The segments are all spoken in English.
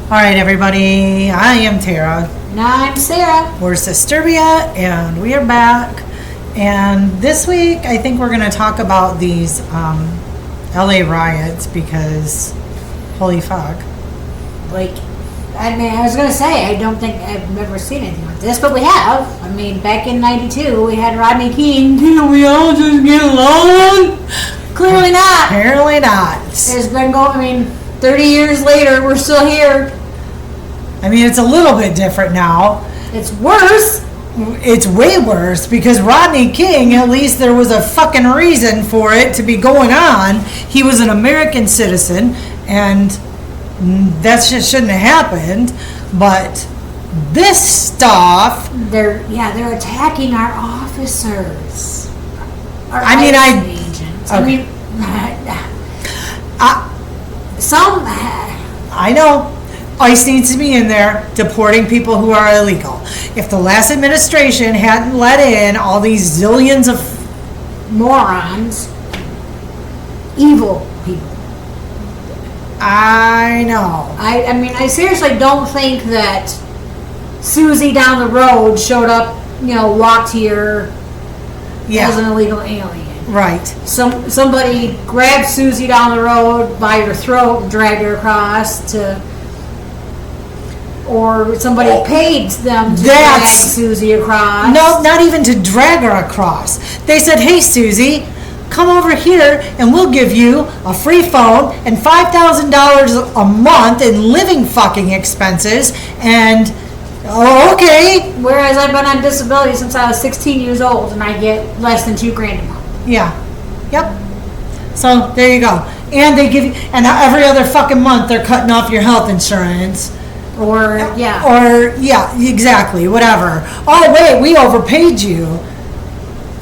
All right, everybody. I am Tara. And I'm Sarah. We're Sisterbia, and we are back. And this week, I think we're going to talk about these LA riots because, holy fuck. I was going to say, I don't think I've ever seen anything like this, but we have. I mean, back in 92, we had Rodney King. Didn't we all just get along? Clearly not. Apparently not. It's been going, 30 years later, we're still here. I mean, it's a little bit different now. It's worse. It's way worse because Rodney King, at least there was a fucking reason for it to be going on. He was an American citizen, and that shit shouldn't have happened. But this stuff... They're attacking our officers. Our agents. Okay. I know. ICE needs to be in there deporting people who are illegal. If the last administration hadn't let in all these zillions of morons, evil people. I know. I seriously don't think that Susie down the road showed up, walked here as an illegal alien. Right. Somebody grabbed Susie down the road by her throat and dragged her across or somebody paid them to drag Susie across. No, not even to drag her across. They said, "Hey, Susie, come over here and we'll give you a free phone and $5,000 a month in living fucking expenses." And, okay. Whereas I've been on disability since I was 16 years old and I get less than $2,000 a month. Yeah. Yep. So, there you go. And they give you, and every other fucking month they're cutting off your health insurance. Or, exactly, whatever. Oh, wait, we overpaid you.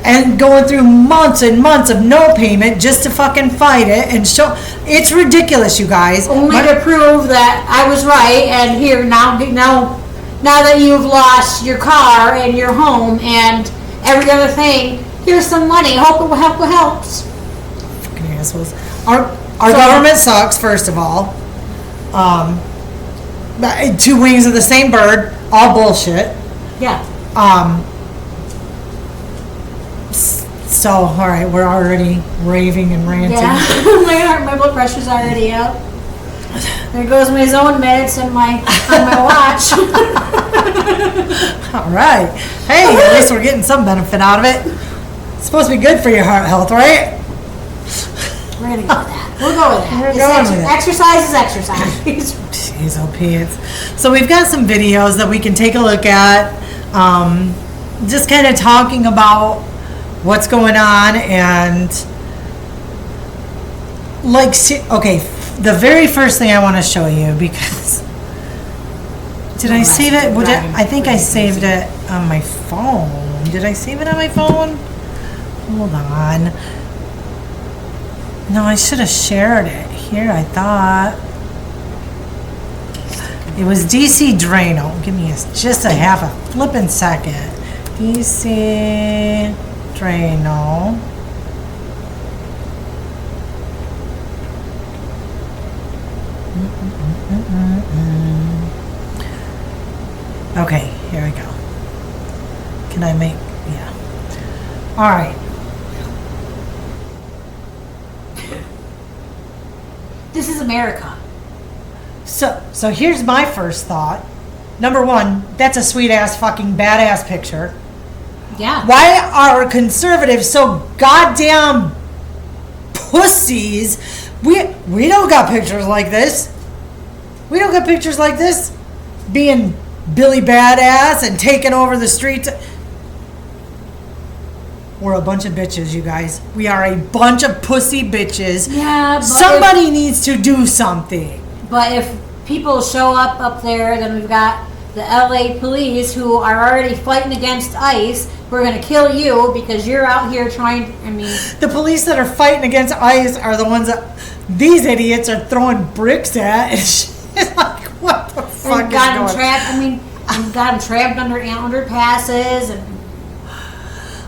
And going through months and months of no payment just to fucking fight it and show. It's ridiculous, you guys. Only to prove that I was right, and here, now that you've lost your car and your home and every other thing, here's some money. Hope it helps. Fucking assholes. Our government sucks, first of all. Two wings of the same bird, all bullshit. Yeah. So, all right, we're already raving and ranting. Yeah, my blood pressure's already up. There goes my zone meds on my watch. All right. Hey, at least we're getting some benefit out of it. It's supposed to be good for your heart health, right? We're gonna go with that. We'll go with that. Exercise is exercise. Jeez, opiates. So we've got some videos that we can take a look at, just kind of talking about what's going on and the very first thing I want to show you, because did I save it? I think I saved it on my phone. Did I save it on my phone? Hold on. No, I should have shared it here, I thought. It was DC Drano. Give me just a half a flippin' second. DC Drano. Okay, here we go. Can I make... Yeah. All right. This is America. So here's my first thought. Number one, that's a sweet ass fucking badass picture. Yeah. Why are conservatives so goddamn pussies? We don't got pictures like this. We don't got pictures like this. Being Billy Badass and taking over the streets. We're a bunch of bitches, you guys. We are a bunch of pussy bitches. Yeah, but somebody needs to do something. But if people show up there, then we've got the LA police who are already fighting against ICE. We're going to kill you because you're out here trying... The police that are fighting against ICE are the ones that these idiots are throwing bricks at. It's like, what the fuck is going on? Got them trapped under underpasses and...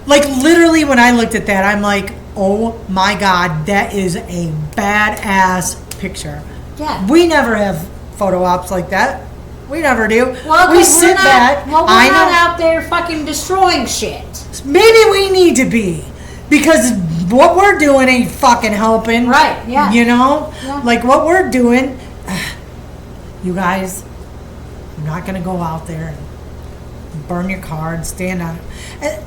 Like, literally, when I looked at that, I'm like, oh my God, that is a badass picture. Yeah. We never have photo ops like that. We never do. Well, we 'cause sit we're not, back. well, we're I not know. out there fucking destroying shit. Maybe we need to be. Because what we're doing ain't fucking helping. Right, yeah. You know? Yeah. Like what we're doing. You guys, I'm not going to go out there and burn your car and stand on it.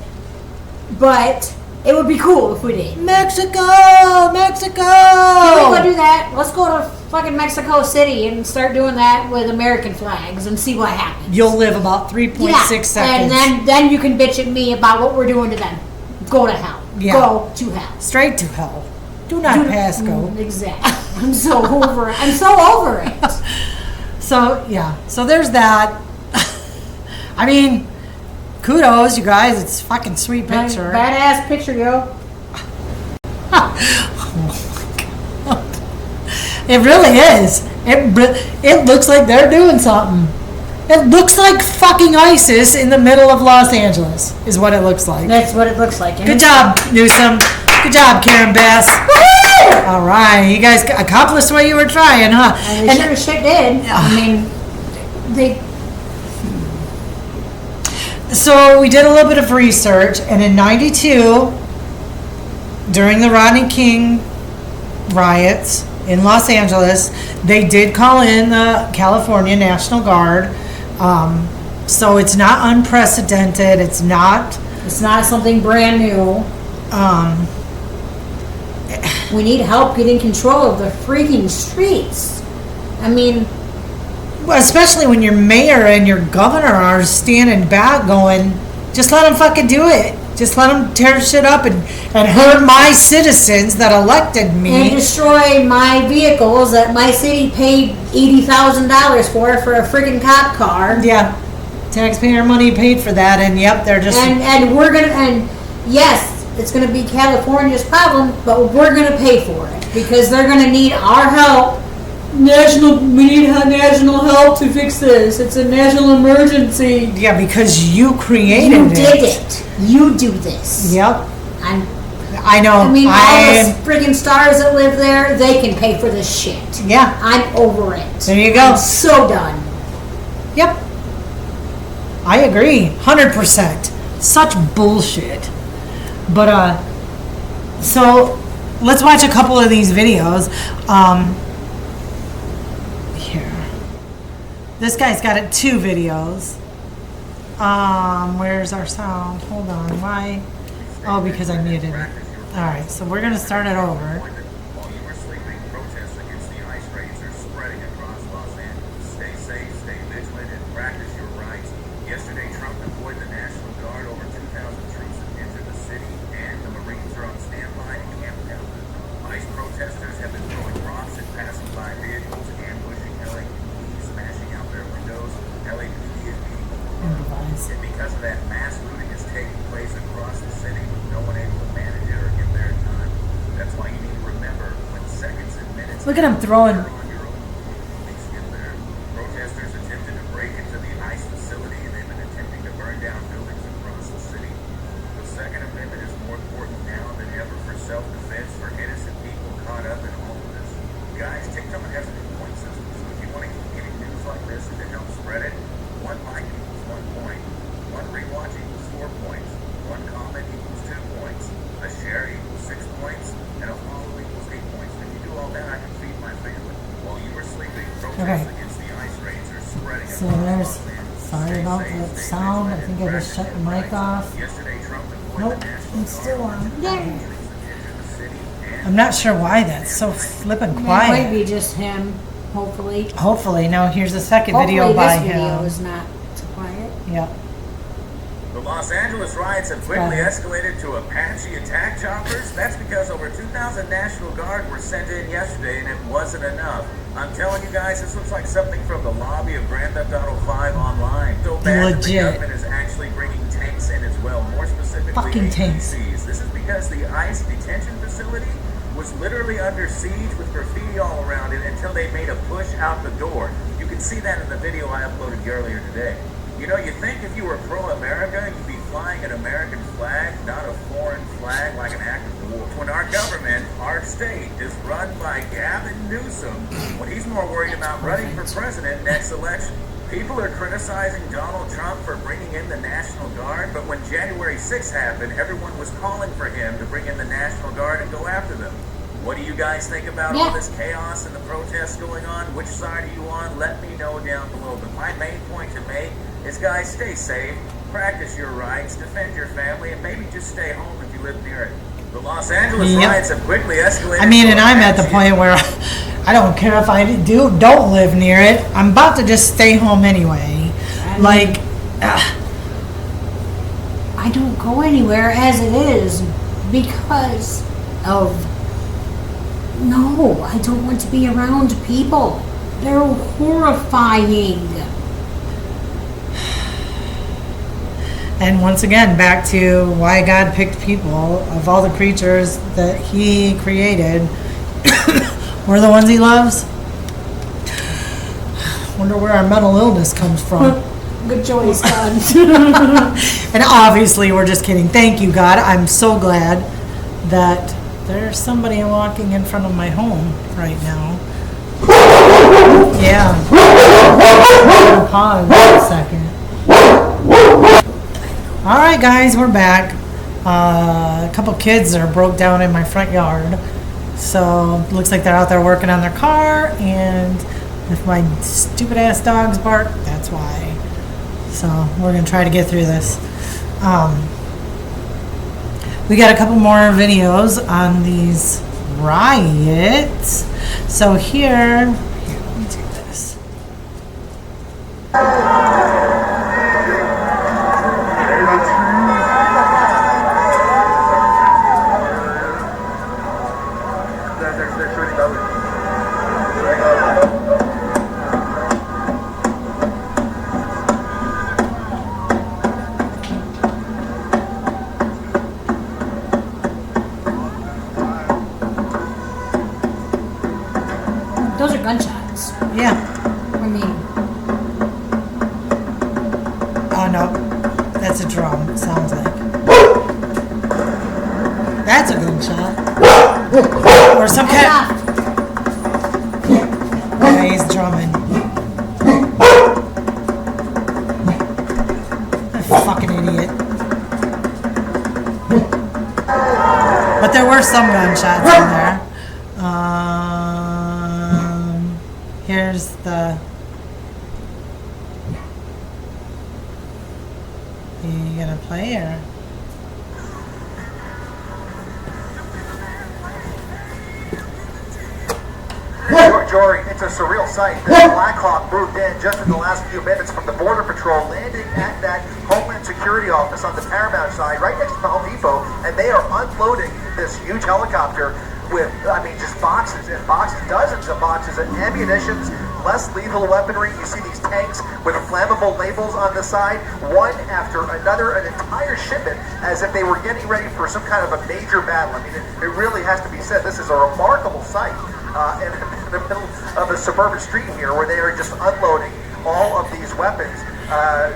But it would be cool if we did. Mexico! Mexico! Can we go do that? Let's go to fucking Mexico City and start doing that with American flags and see what happens. You'll live about 3.6 seconds. And then you can bitch at me about what we're doing to them. Go to hell. Yeah. Go to hell. Straight to hell. Do not pass go. Exactly. I'm so over it. I'm so over it. So, yeah. So there's that. I mean, kudos, you guys. It's a fucking sweet picture. Badass picture, yo. It really is. It looks like they're doing something. It looks like fucking ISIS in the middle of Los Angeles, is what it looks like. That's what it looks like. Good job, Newsom. Good job, Karen Bass. All right, you guys accomplished what you were trying, huh? And they sure as shit did. I mean, they. So we did a little bit of research, and in '92, during the Rodney King riots in Los Angeles, they did call in the California National Guard. So it's not unprecedented. It's not something brand new. We need help getting control of the freaking streets. I mean, especially when your mayor and your governor are standing back going, just let them fucking do it. Just let them tear shit up and hurt my citizens that elected me. And destroy my vehicles that my city paid $80,000 for a freaking cop car. Yeah. Taxpayer money paid for that, and yep, they're just... And we're gonna, and yes, it's gonna be California's problem, but we're gonna pay for it. Because they're gonna need our help. We need national help to fix this. It's a national emergency. Yeah, because you created it. You did it. You do this. Yep. I know. I mean, all the friggin' stars that live there, they can pay for this shit. Yeah. I'm over it. There you go. I'm so done. Yep. I agree. 100%. Such bullshit. But, so, let's watch a couple of these videos. Here. This guy's got 2 videos. Where's our sound? Hold on. Why? Oh, because I muted it. Alright, so we're going to start it over. While you were sleeping, protests against the ice raids are spreading across Los Angeles. Stay safe, stay vigilant, and practice your rights. Yesterday, Trump deployed the National Guard. Over 2,000 troops have entered the city, and the Marines are on standby in Camp Delta. ICE protesters have been throwing rocks at passing-by vehicles, ambushing LAPD, smashing out their windows. LAPD is being overrun. And because of that, mass looting is taking place across the city with no one able to manage it or get there in time. That's why you need to remember when seconds and minutes. Look at him throwing. On your own. Police get there. Protesters attempted to break into the ICE facility, and they've been attempting to burn down buildings across the city. The Second Amendment is more important now than ever for self-defense, for innocent people caught up in all of this. Guys, TikTok has a new point system, so if you want to keep getting news like this and to help spread it, 1 like equals 1 point, 1 rewatch equals 4 points, 1 comment equals 2 points, a share equals 6 points, and a follow equals 8 points. If you do all that, I can feed my family. While you were sleeping, protests against the ice raids are spreading So across there's, Los Angeles. sorry Stay about safe, the stay sound. I vigilant, think I and just shut the practice mic your off. rights. Yesterday, Trump deployed Nope, the National it's still Guard. on. Yeah. I'm not sure why that's so flippin' It might quiet. be just him, hopefully. Hopefully, now here's the second Hopefully video by this video him. is not so quiet. Yep. The Los Angeles riots have quickly escalated to Apache attack choppers. That's because over 2,000 National Guard were sent in yesterday, and it wasn't enough. I'm telling you guys, this looks like something from the lobby of Grand Theft Auto 5 online. So bad that the Legit. government is actually bringing tanks in as well, more specifically Fucking tanks. APCs. This is because the ICE detention facility was literally under siege with graffiti all around it until they made a push out the door. You can see that in the video I uploaded earlier today. You know, you think if you were pro-America, you'd be flying an American flag, not a foreign flag like an act of war. When our government, our state, is run by Gavin Newsom, when he's more worried about running for president next election. People are criticizing Donald Trump for bringing in the National Guard, but when January 6th happened, everyone was calling for him to bring in the National Guard and go after them. What do you guys think about all this chaos and the protests going on? Which side are you on? Let me know down below. But my main point to make is, guys, stay safe, practice your rights, defend your family, and maybe just stay home if you live near it. The Los Angeles riots have quickly escalated. I mean, and I'm at the point where I don't care if I don't live near it. I'm about to just stay home anyway. Like, I don't go anywhere as it is because of... No, I don't want to be around people. They're horrifying. and once again, back to why God picked people. Of all the creatures that He created, we're the ones He loves. Wonder where our mental illness comes from. Good choice, God. And obviously, we're just kidding. Thank you, God. I'm so glad that there's somebody walking in front of my home right now. Yeah. Pause a second. All right, guys, we're back. A couple kids are broke down in my front yard. So, looks like they're out there working on their car, and if my stupid ass dogs bark, that's why. So, we're going to try to get through this. We got a couple more videos on these riots. So here, let me do this. Those are gunshots. Yeah. I mean, Oh no, that's a drum. It sounds like. That's a gunshot. Or some kind. Yeah, he's drumming. That fucking idiot. But there were some gunshots in there. Here's the... You gonna play or? Jory, it's a surreal sight. The Black Hawk moved in just in the last few minutes from the Border Patrol, landing at that Homeland Security office on the Paramount side, right next to the Home Depot, and they are unloading this huge helicopter with, I mean, just boxes and boxes, dozens of boxes of ammunitions, less lethal weaponry. You see these tanks with flammable labels on the side, one after another, an entire shipment, as if they were getting ready for some kind of a major battle. I mean, it really has to be said, this is a remarkable sight in the middle of a suburban street here, where they are just unloading all of these weapons. A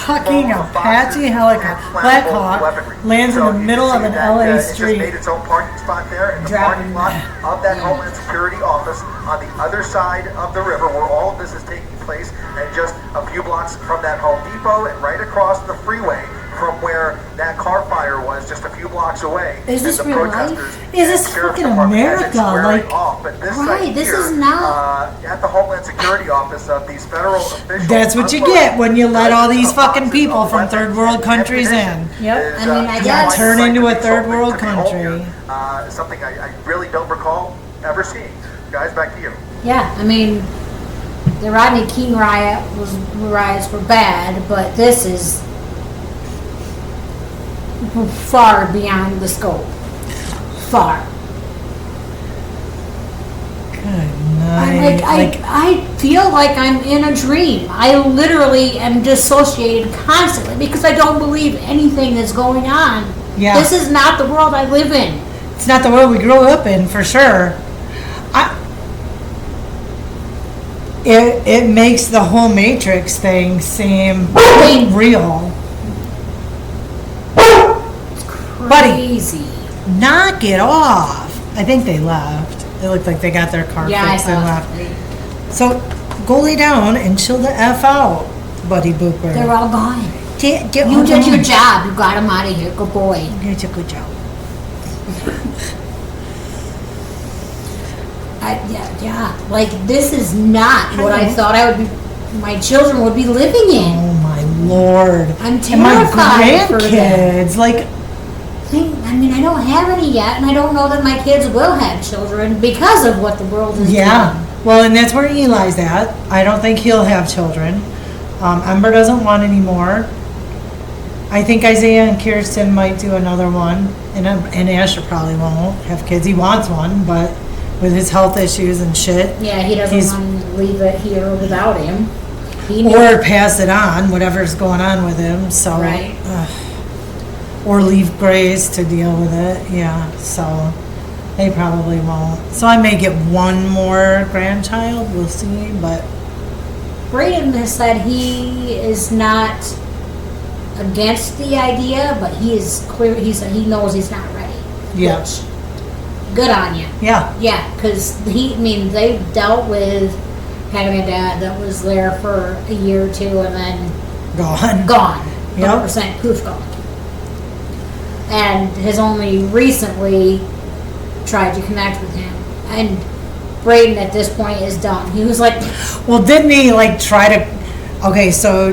fucking Apache helicopter, Black Hawk, lands in the middle of an LA street. It just made its own parking spot there in the parking lot of that Homeland Security office on the other side of the river, where all of this is taking place, and just a few blocks from that Home Depot and right across the freeway from where that car fire was, just a few blocks away. Is this real life? Is this fucking America? Like, but this right, this is not at the Homeland Security office of these federal officials. That's what you get when you let all these fucking people from third world countries in. Yep. I mean, I guess. Turn into a third world country. Something I really don't recall ever seeing. Guys, back to you. Yeah, I mean, the Rodney King riots were bad, but this is far beyond the scope. Far. Good night. I feel like I'm in a dream. I literally am dissociated constantly because I don't believe anything that's going on. Yeah. This is not the world I live in. It's not the world we grew up in, for sure. It makes the whole Matrix thing seem real. crazy. Knock it off. I think they left. It looked like they got their car Yeah, I fixed and thought left. So go lay down and chill the F out, buddy Booper. they're all gone. Get You did your job. You got them out of here. Good boy. You did a good job. Yeah. Like, this is not what I thought my children would be living in. Oh my Lord. I'm And my terrified for them. grandkids, like, I mean, I don't have any yet, and I don't know that my kids will have children because of what the world is yeah. doing. Well, and that's where Eli's at. I don't think he'll have children. Ember doesn't want any more. I think Isaiah and Kirsten might do another one, and Asher probably won't have kids. He wants one, but with his health issues and shit. Yeah, he doesn't want to leave it here without him. Or pass it on, whatever's going on with him. So, Right. Or leave Grace to deal with it. Yeah, so they probably won't. So I may get one more grandchild. We'll see, but Braden has said he is not against the idea, but he is clear. He knows he's not ready. yeah, Which, good on you. yeah, Yeah, because they dealt with having a dad that was there for a year or two and then gone. Yep. 100% poof gone. And has only recently tried to connect with him. And Braden at this point is done. He was like, well, didn't he like try to? Okay, so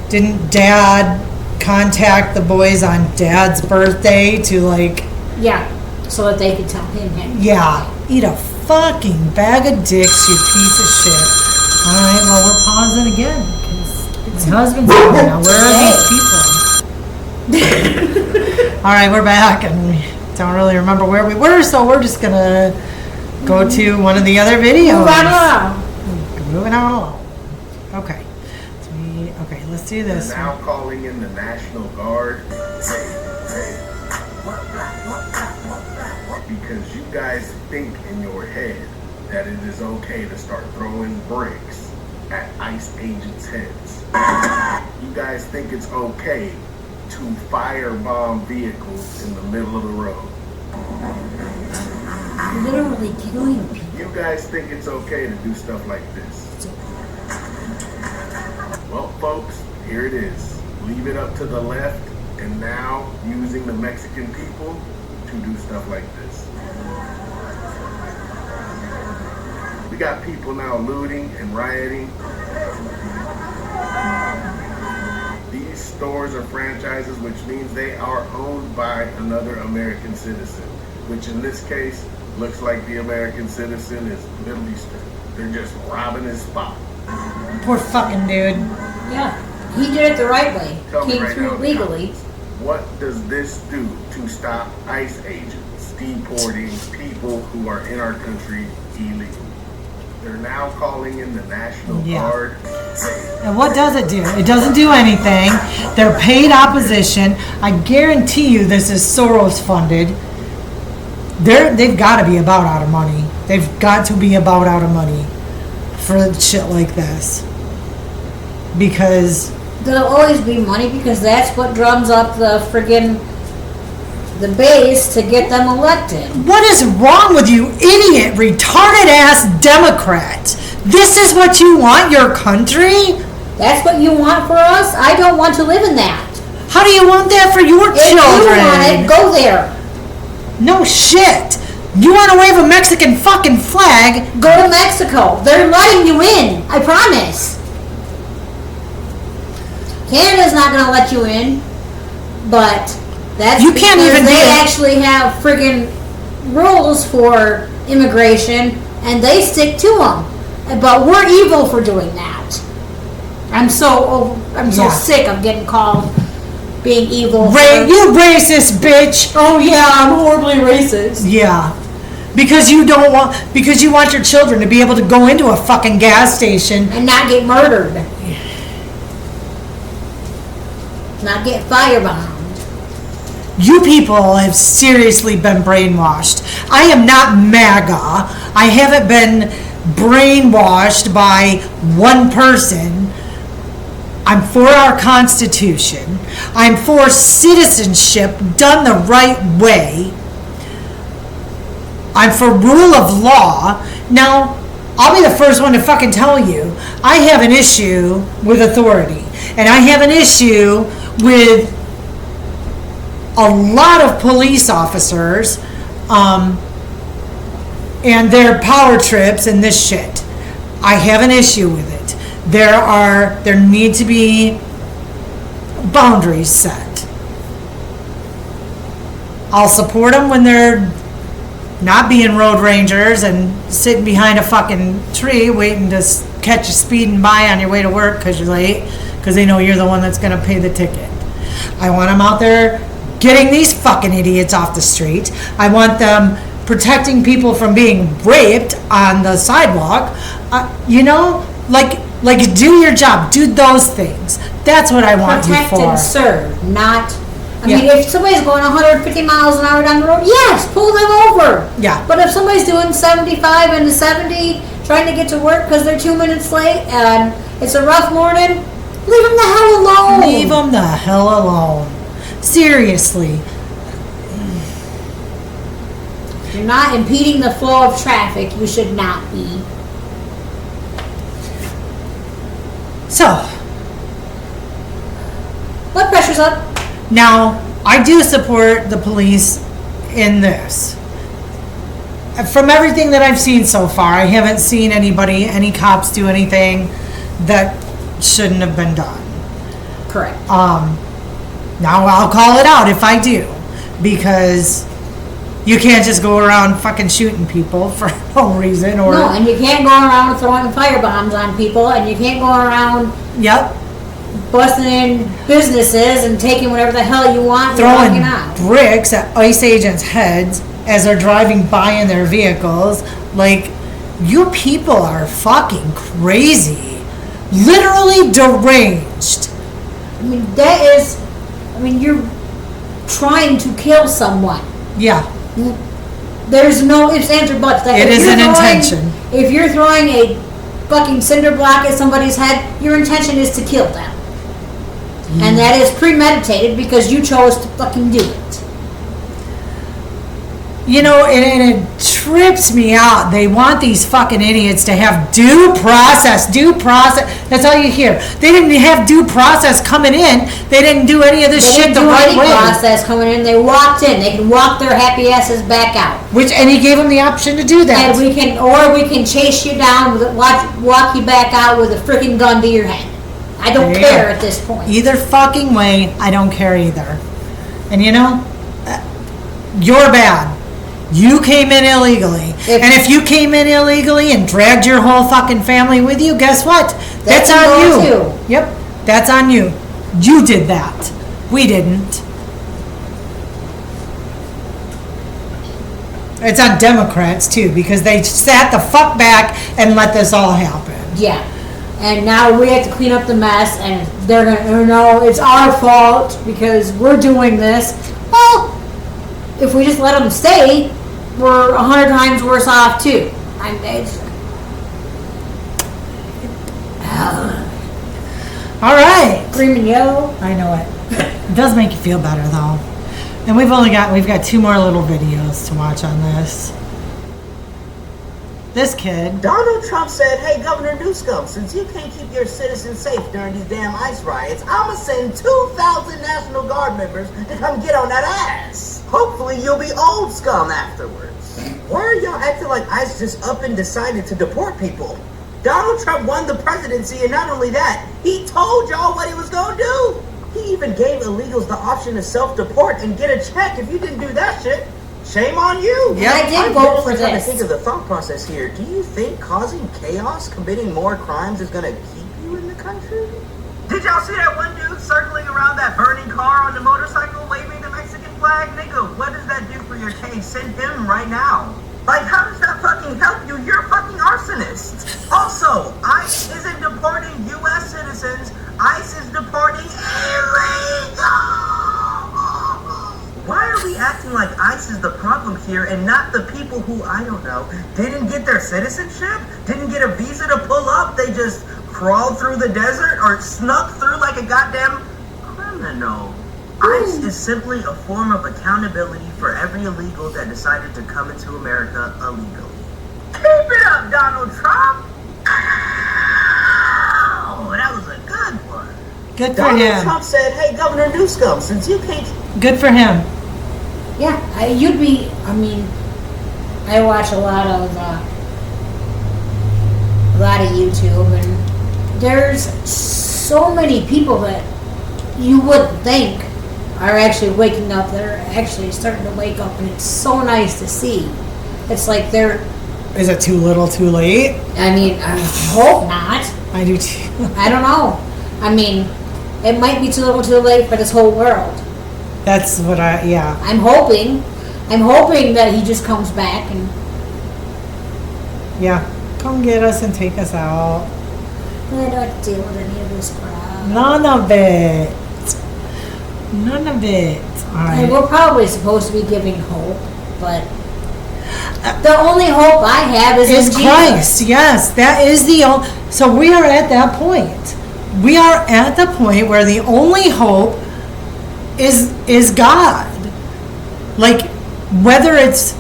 didn't Dad contact the boys on Dad's birthday to like? yeah, so that they could tell him. Yeah, eat a fucking bag of dicks, you piece of shit. All right, well, we're pausing again because my husband's gone now. Where are these people? All right, we're back, and we don't really remember where we were, so we're just gonna go to one of the other videos. Move on along. Moving on along. Okay. Okay, let's do this. They're now calling in the National Guard because you guys think in your head that it is okay to start throwing bricks at ICE agents' heads. You guys think it's okay to firebomb vehicles in the middle of the road. Literally killing people. You guys think it's okay to do stuff like this. Well, folks, here it is. Leave it up to the left, and now using the Mexican people to do stuff like this. We got people now looting and rioting. These stores are franchises, which means they are owned by another American citizen, which in this case looks like the American citizen is Middle Eastern. They're just robbing his spot. Poor fucking dude. Yeah, he did it the right way. Tell me Came right through now, legally. what does this do to stop ICE agents deporting people who are in our country illegally? They're now calling in the National Guard. And what does it do? It doesn't do anything. They're paid opposition. I guarantee you this is Soros funded. They've got to be about out of money. They've got to be about out of money for shit like this. Because There'll always be money because that's what drums up the base to get them elected. what is wrong with you, idiot, retarded ass Democrat? This is what you want your country? That's what you want for us? I don't want to live in that. How do you want that for your If you children? want it, go there. No shit. You want to wave a Mexican fucking flag? Go to Mexico. They're letting you in. I promise. Canada's not going to let you in, but that's You can't because even they do it. actually have friggin' rules for immigration, and they stick to them. But we're evil for doing that. I'm so Yeah. sick of getting called being evil. You racist bitch. Oh yeah, I'm horribly racist. Yeah. Because you want your children to be able to go into a fucking gas station. And not get murdered. Not get firebombed. You people have seriously been brainwashed. I am not MAGA. I haven't been brainwashed by one person. I'm for our Constitution. I'm for citizenship done the right way. I'm for rule of law. Now, I'll be the first one to fucking tell you, I have an issue with authority. And I have an issue with a lot of police officers and their power trips and this shit. I have an issue with it. There need to be boundaries set. I'll support them when they're not being road rangers and sitting behind a fucking tree waiting to catch you speeding by on your way to work because you're late, because they know you're the one that's going to pay the ticket. I want them out there getting these fucking idiots off the street. I want them protecting people from being raped on the sidewalk. Like do your job. Do those things. That's what I want Protect you for. and serve, not... I Yeah. mean, if somebody's going 150 miles an hour down the road, yes, pull them over. Yeah. But if somebody's doing 75 and 70, trying to get to work because they're 2 minutes late and it's a rough morning, leave them the hell alone. Leave them the hell alone. Seriously. If you're not impeding the flow of traffic, you should not be. So, Blood pressure's up. now, I do support the police in this. From everything that I've seen so far, I haven't seen any cops do anything that shouldn't have been done. Correct. Now I'll call it out if I do, because you can't just go around fucking shooting people for no reason or... No, and you can't go around throwing fire bombs on people, and you can't go around Yep. busting in businesses and taking whatever the hell you want and Throwing walking out. bricks at ICE agents' heads as they're driving by in their vehicles. Like, you people are fucking crazy. Literally deranged. I mean, you're trying to kill someone. Yeah. There's no ifs, ands, or buts. Like, It if is you're an throwing- intention. If you're throwing a fucking cinder block at somebody's head, your intention is to kill them. And that is premeditated because you chose to fucking do it. You know, and it trips me out. They want these fucking idiots to have due process. That's all you hear. They didn't have due process coming in. They didn't do any of this They shit didn't the do right any way. process coming in. They walked in. They can walk their happy asses back out. And he gave them the option to do that. And we can chase you down, walk you back out with a freaking gun to your head. I don't There you care go. at this point. Either fucking way, I don't care either. And you know, you're bad. You came in illegally. And if you came in illegally and dragged your whole fucking family with you, guess what? That's on can you. go too. Yep, that's on you. You did that. We didn't. It's on Democrats too, because they sat the fuck back and let this all happen. Yeah. And now we have to clean up the mess, and they're gonna, no, it's our fault because we're doing this. Well, if we just let them stay, we're 100 times worse off too. All right. Screaming yellow. I know it. It does make you feel better though. And we've got 2 more little videos to watch on this. This kid. Donald Trump said, hey, Governor Newsom, since you can't keep your citizens safe during these damn ICE riots, I'ma send 2,000 National Guard members to come get on that ass. Hopefully you'll be old scum afterwards. Why are y'all acting like ICE just up and decided to deport people? Donald Trump won the presidency, and not only that, he told y'all what he was gonna do. He even gave illegals the option to self-deport and get a check if you didn't do that shit. Shame on you. Yeah, I did vote for trying to this. think of the thought process here. Do you think causing chaos, committing more crimes is gonna keep you in the country? Did y'all see that one dude circling around that burning car on the motorcycle waving the Mexican flag? Nigga, what does that do for your case? Send him right now. Like, how does that fucking help you? You're a fucking arsonist. Also, ICE isn't deporting U.S. citizens. ICE is deporting illegal. Why are we acting like ICE is the problem here and not the people who, I don't know, didn't get their citizenship? Didn't get a visa to pull up? They just crawled through the desert or snuck through like a goddamn criminal. ICE is simply a form of accountability for every illegal that decided to come into America illegally. Keep it up, Donald Trump! Oh, that was a good one. Good for Donald him. Trump said, hey, Governor Newsom, since you can't... Good for him. Yeah, I watch a lot of YouTube, and there's so many people that you wouldn't think are actually waking up. They're actually starting to wake up, and it's so nice to see. It's like they're... Is it too little, too late? I hope not. I do too. I don't know. It might be too little, too late for this whole world. That's what yeah. I'm hoping that he just comes back and... Yeah. Come get us and take us out. I don't have to deal with any of this crap. None of it. None of it. All right. And we're probably supposed to be giving hope, but the only hope I have is in Christ. Jesus. Yes, that is the only. So we are at that point. We are at the point where the only hope is God. Like, whether it's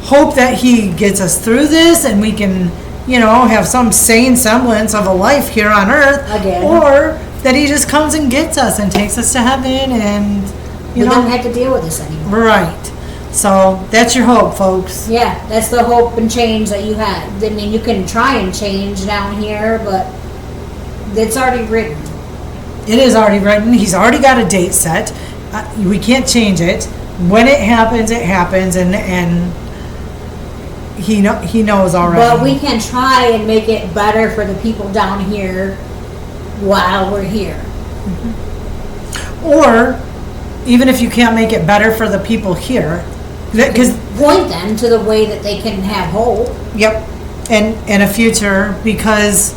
hope that He gets us through this and we can, have some sane semblance of a life here on earth, Again. or that He just comes and gets us and takes us to heaven, and We don't have to deal with this anymore. Right. So that's your hope, folks. Yeah, that's the hope and change that you have. You can try and change down here, but it's already written. It is already written. He's already got a date set. We can't change it. When it happens, and he knows already. But we can try and make it better for the people down here while we're here. Or, even if you can't make it better for the people here, because point them to the way that they can have hope. Yep, and a future, because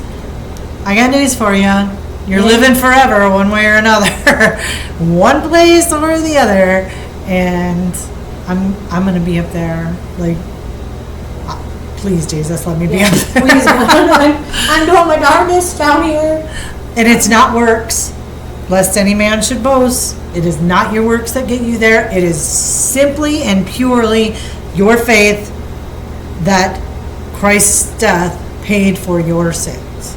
I got news for you. You're living forever, one way or another, one place or the other, and I'm gonna be up there. Like, please, Jesus, let me be up there. Please, I'm doing my darndest down here. And it's not works, lest any man should boast. It is not your works that get you there. It is simply and purely your faith that Christ's death paid for your sins.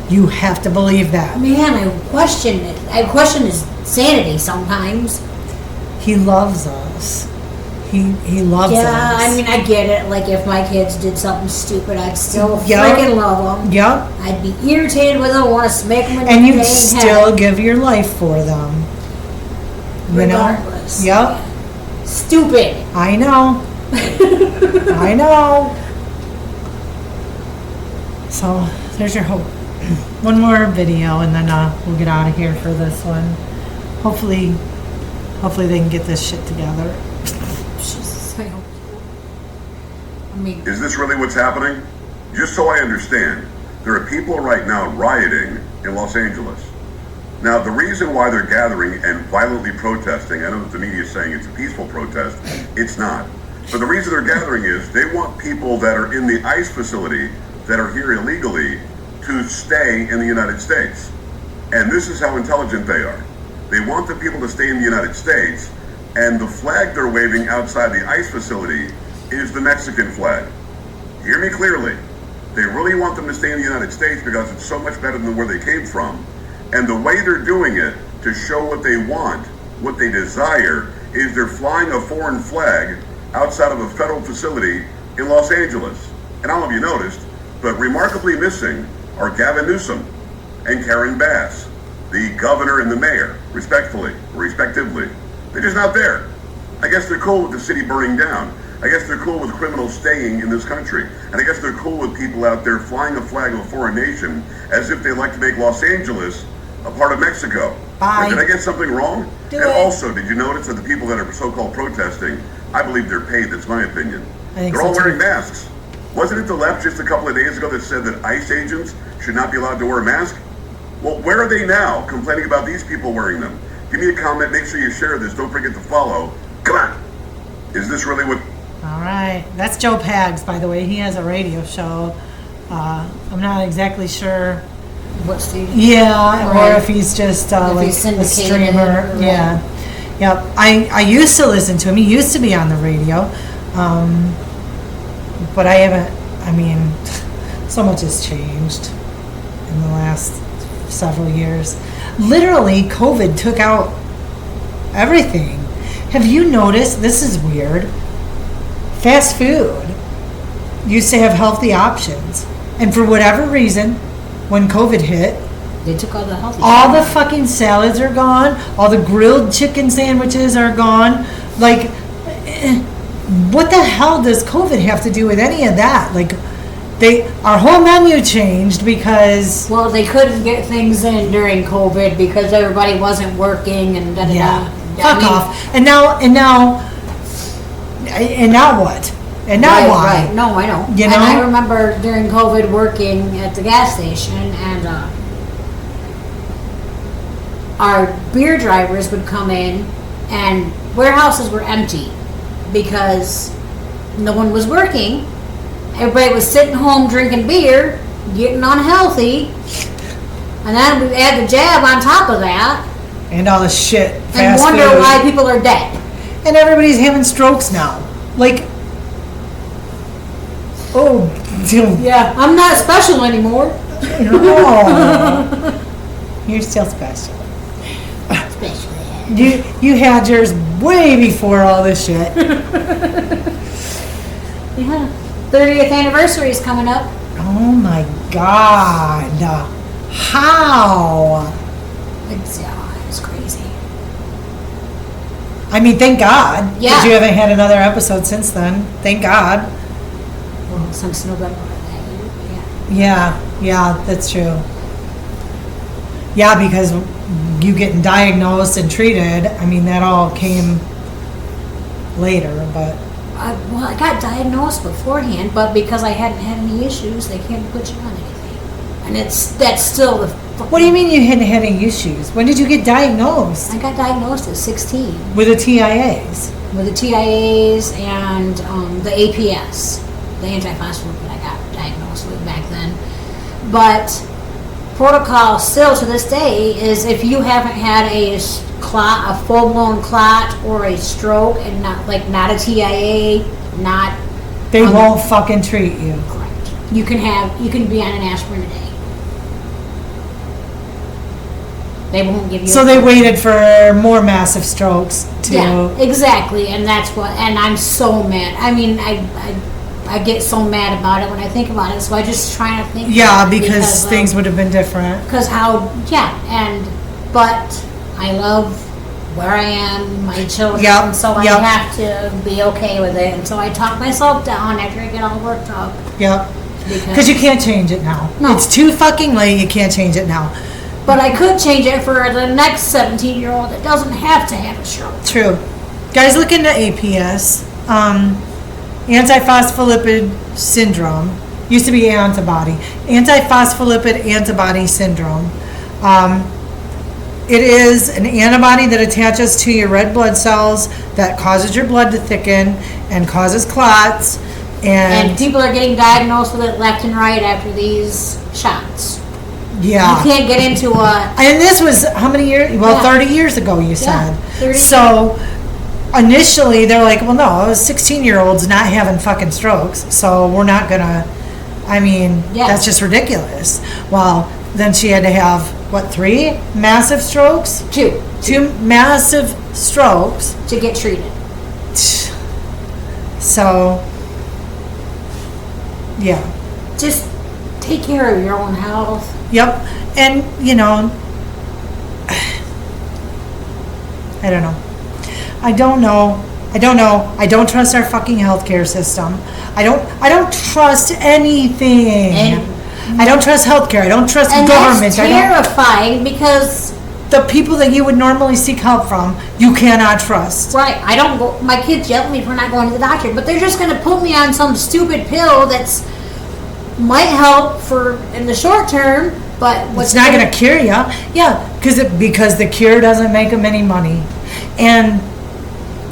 You have to believe that. Man, I question it. I question his sanity sometimes. He loves us. He loves us. Yeah, I get it. Like, if my kids did something stupid, I'd still Yep. freaking love them. Yep. I'd be irritated with them, want to smack them in the And you'd dang still head. give your life for them. Regardless. Yep. Stupid. I know. I know. So, there's your hope. One more video, and then we'll get out of here for this one. Hopefully they can get this shit together. Jesus, I hope so. Is this really what's happening? Just so I understand, there are people right now rioting in Los Angeles. Now, the reason why they're gathering and violently protesting, I know that the media is saying it's a peaceful protest. It's not. But the reason they're gathering is they want people that are in the ICE facility that are here illegally to stay in the United States. And this is how intelligent they are. They want the people to stay in the United States, and the flag they're waving outside the ICE facility is the Mexican flag. Hear me clearly. They really want them to stay in the United States because it's so much better than where they came from. And the way they're doing it to show what they want, what they desire, is they're flying a foreign flag outside of a federal facility in Los Angeles. And I don't know if you noticed, but remarkably missing are Gavin Newsom and Karen Bass, the governor and the mayor, respectively. They're just not there. I guess they're cool with the city burning down. I guess they're cool with criminals staying in this country. And I guess they're cool with people out there flying a flag of a foreign nation as if they like to make Los Angeles a part of Mexico. Bye. Did I get something wrong? Do and it. Also, did you notice that the people that are so-called protesting, I believe they're paid, that's my opinion. I think They're so all too. wearing masks. Wasn't it the left just a couple of days ago that said that ICE agents should not be allowed to wear a mask? Well, where are they now complaining about these people wearing them? Give me a comment, make sure you share this, don't forget to follow. Come on! Is this really what... All right. That's Joe Pags, by the way. He has a radio show. I'm not exactly sure what station. Yeah, or Right. if he's just If like he's a syndicated, streamer. right. Yeah. Yep. I used to listen to him. He used to be on the radio. But I haven't, I mean, so much has changed in the last several years. Literally, COVID took out everything. Have you noticed, this is weird, fast food used to have healthy options. And for whatever reason, when COVID hit, They took all the healthy all the stuff. fucking salads are gone. All the grilled chicken sandwiches are gone. Like, what the hell does COVID have to do with any of that? Like, our whole menu changed because, Well, they couldn't get things in during COVID because everybody wasn't working and da da yeah, da. fuck off. And now what? And now right, why? Right. No, I know. You And I know? remember during COVID working at the gas station, and our beer drivers would come in, and warehouses were empty because no one was working. Everybody was sitting home drinking beer, getting unhealthy, and then we add the jab on top of that, And all the shit. and Fast wonder food. why people are dead. And everybody's having strokes now. Like, oh, dude. Yeah, I'm not special anymore. No. You're still special. You had yours way before all this shit. Yeah. 30th anniversary is coming up. Oh my God. How? It's crazy. I mean, thank God. Yeah. Because you haven't had another episode since then. Thank God. Well, since November of that year, Yeah, that's true. Yeah, because you getting diagnosed and treated, I mean, that all came later, but Well, I got diagnosed beforehand, but because I hadn't had any issues, they can't put you on anything. And that's still the. what do you mean you hadn't had any issues? When did you get diagnosed? I got diagnosed at 16 With the TIAs? with the TIAs and the APS, the antiphospholipid I got diagnosed with back then. But protocol still to this day is if you haven't had a clot, a full-blown clot or a stroke, and not a TIA, not They won't fucking treat you. correct. You can be on an aspirin a day. They won't give you. So they waited for more massive strokes to. Yeah, exactly, and that's what. And I'm so mad. I mean, I get so mad about it when I think about it. So I just try to think. Yeah, because things would have been different. Because but I love where I am, my children, Yep, so I yep. have to be okay with it. And so I talk myself down after I get all worked up. Yep. Because you can't change it now. No. It's too fucking late. You can't change it now. But I could change it for the next 17-year-old that doesn't have to have a stroke. True. Guys, look into APS. Antiphospholipid syndrome. Used to be antibody. Antiphospholipid antibody syndrome. It is an antibody that attaches to your red blood cells that causes your blood to thicken and causes clots. And people are getting diagnosed with it left and right after these shots. Yeah. You can't get into a. And this was how many years? Well, Yeah. 30 years ago, you said. 30 So initially, they're like, well, no, 16-year-olds not having fucking strokes, so we're not going to, I mean, Yeah. that's just ridiculous. Well, then she had to have, what, 3 massive strokes? 2 2 massive strokes. to get treated. So, yeah. Just take care of your own health. Yep. And, you know, I don't know. I don't trust our fucking healthcare system. I don't trust anything. And- I don't trust healthcare. I don't trust And government. that's terrifying because, The people that you would normally seek help from, you cannot trust. right, I don't go, my kids yell at me for not going to the doctor, but they're just going to put me on some stupid pill that's might help for in the short term, but It's not going to cure you. Yeah, because the cure doesn't make them any money. And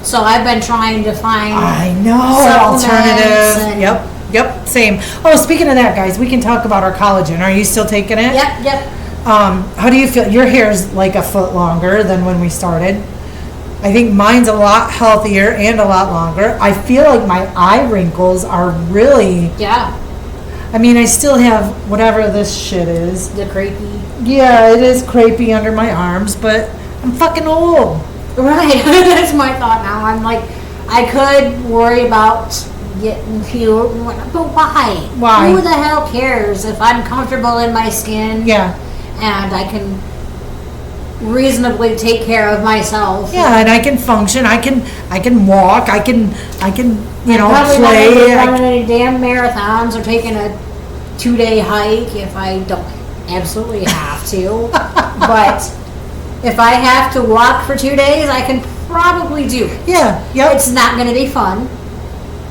So I've been trying to find. I know supplements alternatives. and- Yep, same. Oh, speaking of that, guys, we can talk about our collagen. Are you still taking it? Yep. How do you feel? Your hair's like a foot longer than when we started. I think mine's a lot healthier and a lot longer. I feel like my eye wrinkles are really, Yeah, I mean, I still have whatever this shit is. the creepy. Yeah, it is crepey under my arms, but I'm fucking old. Right, that's my thought now. I'm like, I could worry about getting cute, but why? Why? Who the hell cares if I'm comfortable in my skin? Yeah. And I can reasonably take care of myself. Yeah, and I can function. I can walk. I can you know, Probably play. not gonna be I running any damn marathons or taking a 2-day hike if I don't absolutely have to. But if I have to walk for 2 days, I can probably do it. yeah, yep. It's not going to be fun.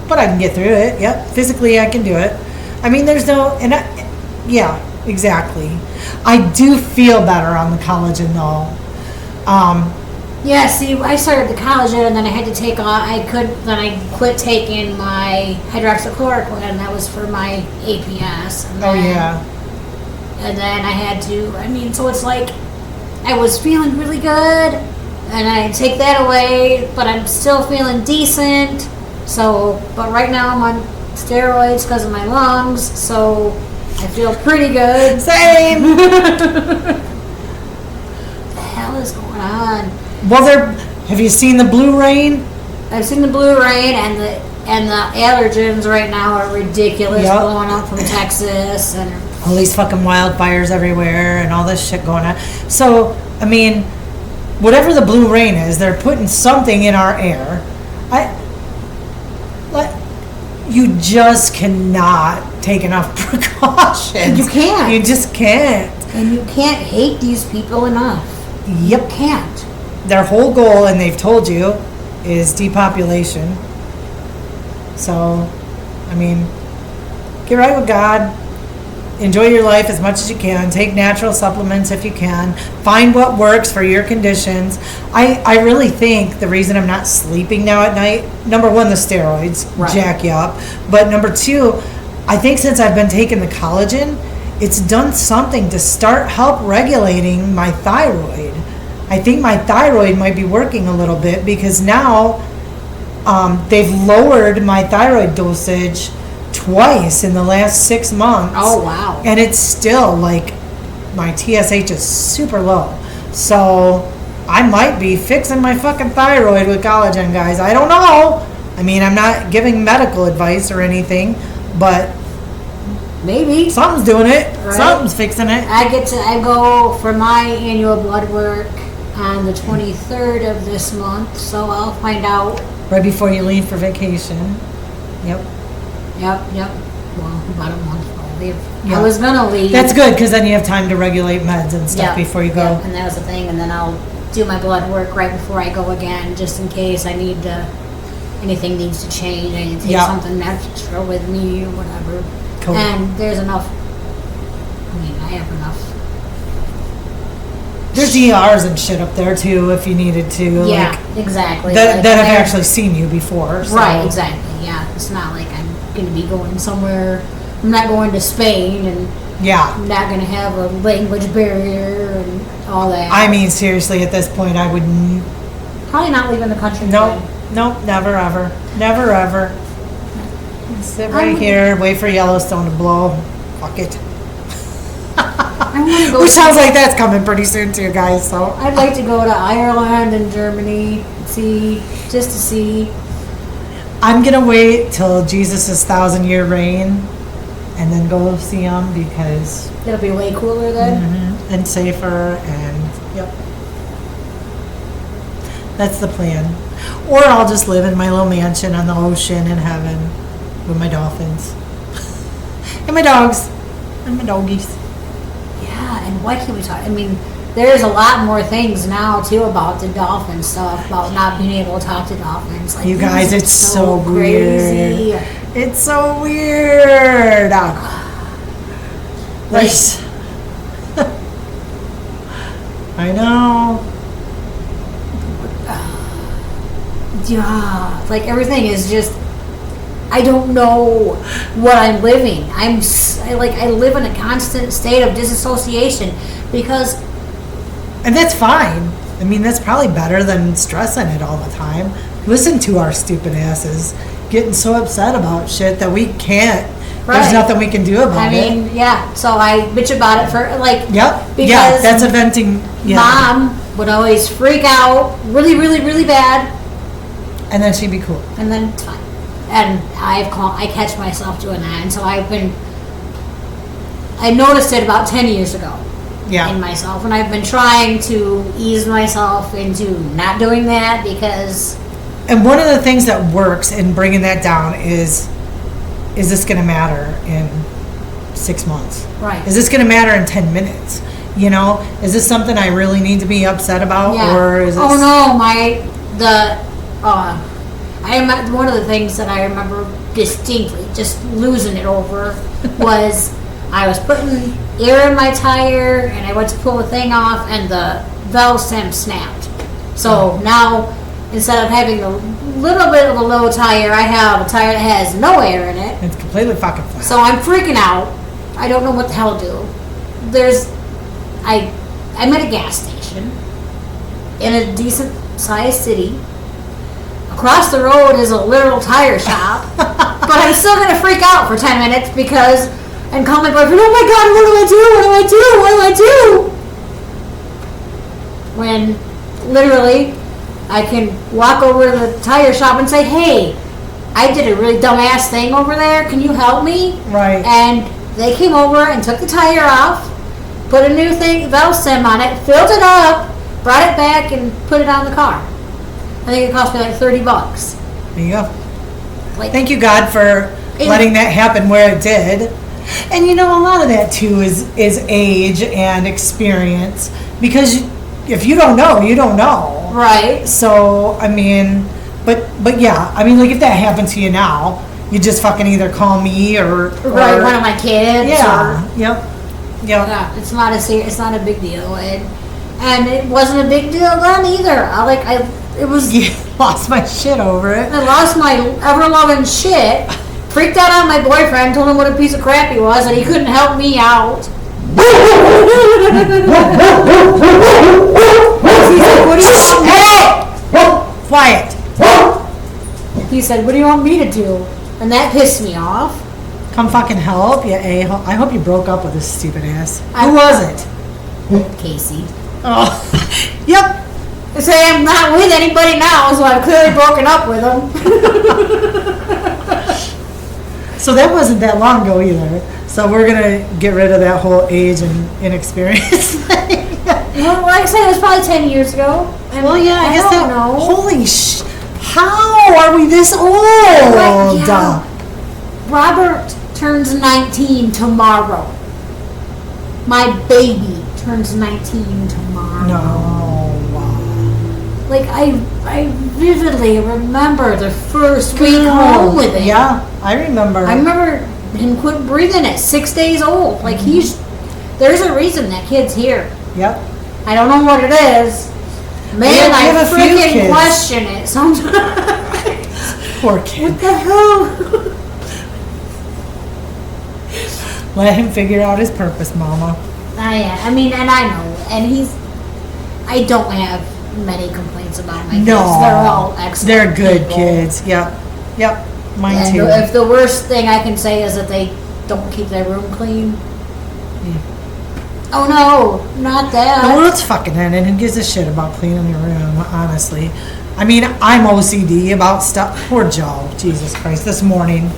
But I can get through it. Yep, physically I can do it. I mean, there's no, yeah, exactly. I do feel better on the collagen though. Yeah, see, I started the collagen and then I had to take on, then I quit taking my hydroxychloroquine, and that was for my APS. And Oh then, yeah. And then I had to, I mean, so it's like, I was feeling really good, and I take that away, but I'm still feeling decent. So, but right now I'm on steroids because of my lungs, so I feel pretty good. Same. What the hell is going on? Well, have you seen the blue rain? I've seen the blue rain, and the allergens right now are ridiculous, Yep. blowing up from Texas, and All these fucking wildfires everywhere and all this shit going on. So, I mean, whatever the blue rain is, they're putting something in our air. You just cannot take enough precautions. You can't. You just can't. and you can't hate these people enough. You Yep. can't. Their whole goal, and they've told you, is depopulation. So, I mean, get right with God. Enjoy your life as much as you can. Take natural supplements if you can. Find what works for your conditions. I really think the reason I'm not sleeping now at night, number one, the steroids Right. jack you up. But number two, I think since I've been taking the collagen, it's done something to start help regulating my thyroid. I think my thyroid might be working a little bit because now they've lowered my thyroid dosage twice in the last 6 months. Oh, wow. And it's still like my TSH is super low. So I might be fixing my fucking thyroid with collagen, guys. I don't know. I mean, I'm not giving medical advice or anything, but Maybe. something's doing it. Right. Something's fixing it. I go for my annual blood work on the 23rd of this month, so I'll find out. Right before you leave for vacation. Yep. Yep. Well, about a month I'll leave. Yeah. I was gonna leave. That's good because then you have time to regulate meds and stuff Yep, before you go. yep, and that was the thing, and then I'll do my blood work right before I go again, just in case I need to, anything needs to change, I need to take Yeah. something extra with me or whatever. Cool. And there's enough, I mean, I have enough. There's ERs and shit up there too if you needed to. Yeah, Like, exactly. that Like, have there- actually seen you before. So. Right, exactly, yeah. It's not like I'm gonna be going somewhere, I'm not going to Spain, and Yeah. I'm not gonna have a language barrier and all that. I mean, seriously, at this point, I would. Probably not leaving the country. Nope. again. Nope. Never ever. Never ever. Sit right I'm- here. Wait for Yellowstone to blow. Fuck it. I wanna go Which sounds like that's coming pretty soon too, guys. So I'd like to go to Ireland and Germany, just to see. I'm gonna wait till Jesus' 1,000-year reign, and then go see him because It'll be way cooler then. and safer and yep. That's the plan. Or I'll just live in my little mansion on the ocean in heaven with my dolphins and my dogs and my doggies. Yeah, and why can't we talk? I mean, there's a lot more things now too about the dolphin stuff, about not being able to talk to dolphins. Like, You guys, this is it's so crazy. weird. It's so weird. Like, I know. yeah, like everything is just. I don't know what I'm living. I live in a constant state of disassociation because. And that's fine. I mean, that's probably better than stressing it all the time. Listen to our stupid asses getting so upset about shit that we can't. Right. There's nothing we can do about it. I mean, yeah. So I bitch about it for like. Yep. Because yeah, that's a venting. Yeah. Mom would always freak out really, really, really bad. And then she'd be cool. And then it's fine. And I catch myself doing that. And so I noticed it about 10 years ago. Yeah. In myself. And I've been trying to ease myself into not doing that because. And one of the things that works in bringing that down is this going to matter in 6 months? Right. Is this going to matter in 10 minutes? You know, is this something I really need to be upset about? Yeah. Or is it? Oh no, one of the things that I remember distinctly, just losing it over, was I was putting air in my tire and I went to pull the thing off and the valve stem snapped. So now, instead of having a little bit of a low tire, I have a tire that has no air in it. It's completely fucking flat. So I'm freaking out. I don't know what the hell to do. I'm at a gas station in a decent sized city. Across the road is a literal tire shop. But I'm still going to freak out for 10 minutes and call my boyfriend, oh my God, what do I do? What do I do? What do I do? When literally I can walk over to the tire shop and say, hey, I did a really dumbass thing over there. Can you help me? Right. And they came over and took the tire off, put a new valve stem on it, filled it up, brought it back, and put it on the car. I think it cost me like $30. There you go. Like, thank you, God, for letting that happen where it did. And you know, a lot of that too is age and experience. Because if you don't know, you don't know. Right. So, I mean, but yeah, I mean, like if that happened to you now, you just fucking either call me or one of my kids. Yeah. Yep. Yeah. It's not a big deal, and it wasn't a big deal then either. You lost my shit over it. I lost my ever-loving shit. Freaked out on my boyfriend, told him what a piece of crap he was, and he couldn't help me out. He said, what do you want me Quiet. He said, what do you want me to do? And that pissed me off. Come fucking help, you a-hole. I hope you broke up with this stupid ass. Who was it? Casey. Oh, yep. I say I'm not with anybody now, so I've clearly broken up with him. So that wasn't that long ago either. So we're gonna get rid of that whole age and inexperience thing. Well, like I said, it was probably 10 years ago. Well, yeah, I guess don't know. Holy how are we this old? Like, yeah. Robert turns 19 tomorrow. My baby turns 19 tomorrow. No. Like, I vividly remember the first week home with him. Yeah, I remember. I remember him quit breathing at 6 days old. Like, there's a reason that kid's here. Yep. I don't know what it is. Man, I have a few freaking kids. question it sometimes. Poor kid. What the hell? Let him figure out his purpose, Mama. I mean, and I know. And I don't have many complaints about my kids. No. They're all excellent. They're good people. kids. Yep. Mine And too. if the worst thing I can say is that they don't keep their room clean. Oh no, not that. The world's fucking ending. Who gives a shit about cleaning your room, honestly? I mean, I'm OCD about stuff. Poor Joe. Jesus Christ. This morning.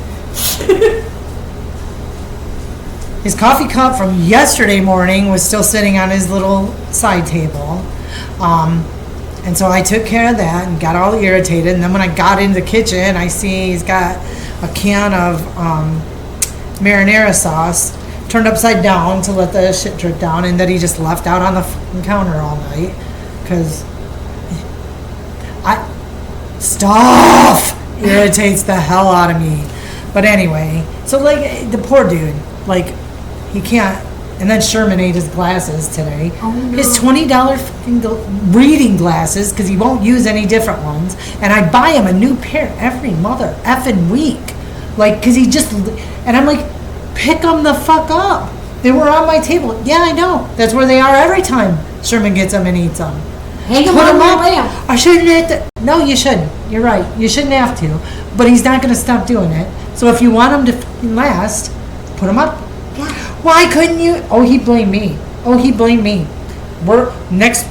His coffee cup from yesterday morning was still sitting on his little side table. And so I took care of that and got all irritated. And then when I got into the kitchen, I see he's got a can of marinara sauce turned upside down to let the shit drip down, and that he just left out on the fucking counter all night. Because stuff irritates the hell out of me. But anyway, so like the poor dude, like he can't. And then Sherman ate his glasses today. Oh, no. His $20 fucking reading glasses, because he won't use any different ones. And I buy him a new pair every mother effing week. Like, cause he just, and I'm like, pick them the fuck up. They were on my table. Yeah, I know. That's where they are every time Sherman gets them and eats them. Hang them Put on 'em my up. lamp. I shouldn't have to. No, you shouldn't. You're right. You shouldn't have to. But he's not going to stop doing it. So if you want him to fucking last, put him up. Yeah. Why couldn't you? Oh, he blamed me. Oh, he blamed me. We're next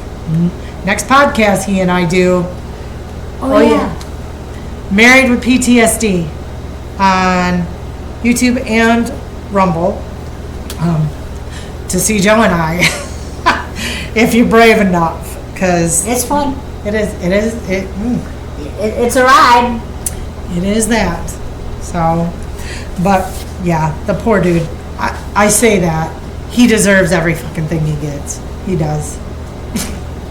podcast he and I do. Oh, yeah. Married with PTSD on YouTube and Rumble. To see Joe and I, if you're brave enough, because It's fun. It's a ride. It is that. So, but yeah, the poor dude. I say that he deserves every fucking thing he gets. He does,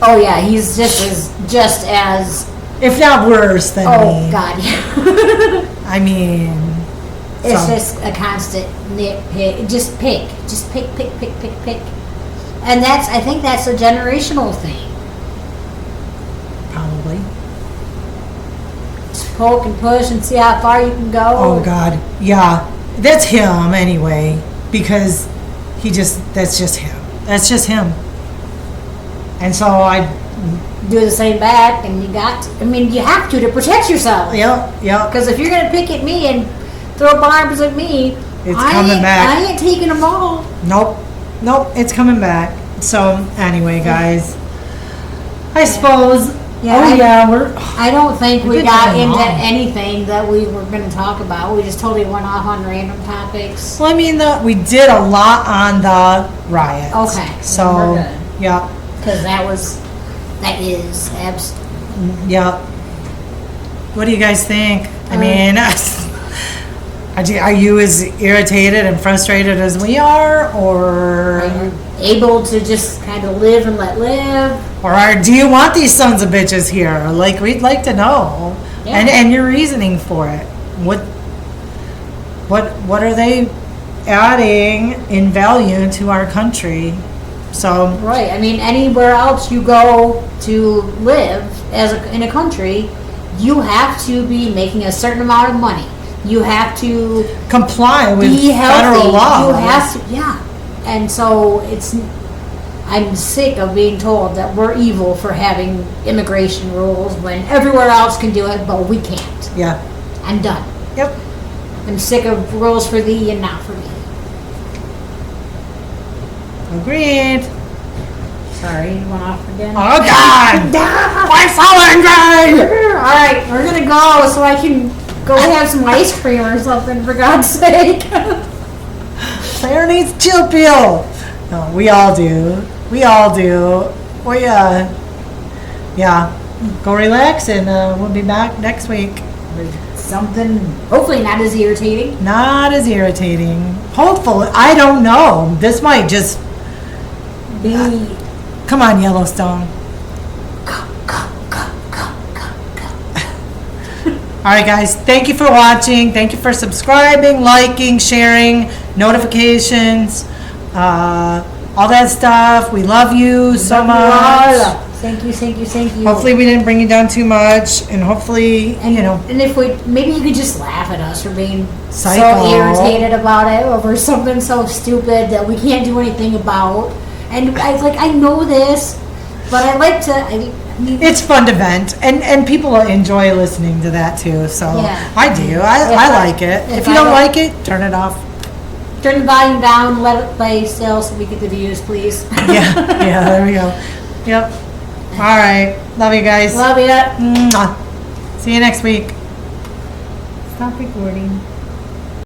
Oh yeah, he's just as. if not worse than Oh me. God, yeah. I mean, It's so- just a constant nitpick. Just pick, pick. And I think that's a generational thing. probably. Just poke and push and see how far you can go. Oh God, yeah, that's him anyway. Because that's just him. That's just him. And so Do the same back, and you have to protect yourself. yeah. Because if you're gonna pick at me and throw bombs at me, It's coming back. I ain't taking them all. Nope, it's coming back. So anyway, guys, I suppose. Yeah, I don't think we did got go into long. anything that we were going to talk about. We just totally went off on random topics. Well, I mean, we did a lot on the riots. Okay, So then we're good. yeah, Because that is yeah. What do you guys think? I mean, are you as irritated and frustrated as we are, or Are you able to just kind of live and let live? do you want these sons of bitches here? Like, we'd like to know, Yeah. and your reasoning for it. What are they adding in value to our country? So Right. I mean, anywhere else you go to live in a country, you have to be making a certain amount of money. You have to comply with be healthy. federal law. You have to, yeah. And so I'm sick of being told that we're evil for having immigration rules when everywhere else can do it, but we can't. Yeah. I'm done. Yep. I'm sick of rules for thee and not for me. Agreed. Sorry, you went off again. Oh God! My fallen guy! All right, we're gonna go so I can go have some ice cream or something, for God's sake. Claire needs chill pill. No, we all do. We yeah. Go relax, and we'll be back next week. Something hopefully not as irritating. Not as irritating. Hopefully, I don't know. This might just Be come on, Yellowstone. All right, guys. Thank you for watching. Thank you for subscribing, liking, sharing, notifications, all that stuff. We love you so much. Thank you. Hopefully, we didn't bring you down too much, and hopefully, And and if maybe you could just laugh at us for being Psycho. so irritated about it over something so stupid that we can't do anything about. And I know this, but I like to. it's fun to vent, and people enjoy listening to that too. So Yeah. I do. I like it. If you don't like it, turn it off. Turn the volume down, let it play still, so we get the views, please. Yeah. There we go. Yep. All right. Love you guys. Love ya. Mwah. See you next week. Stop recording.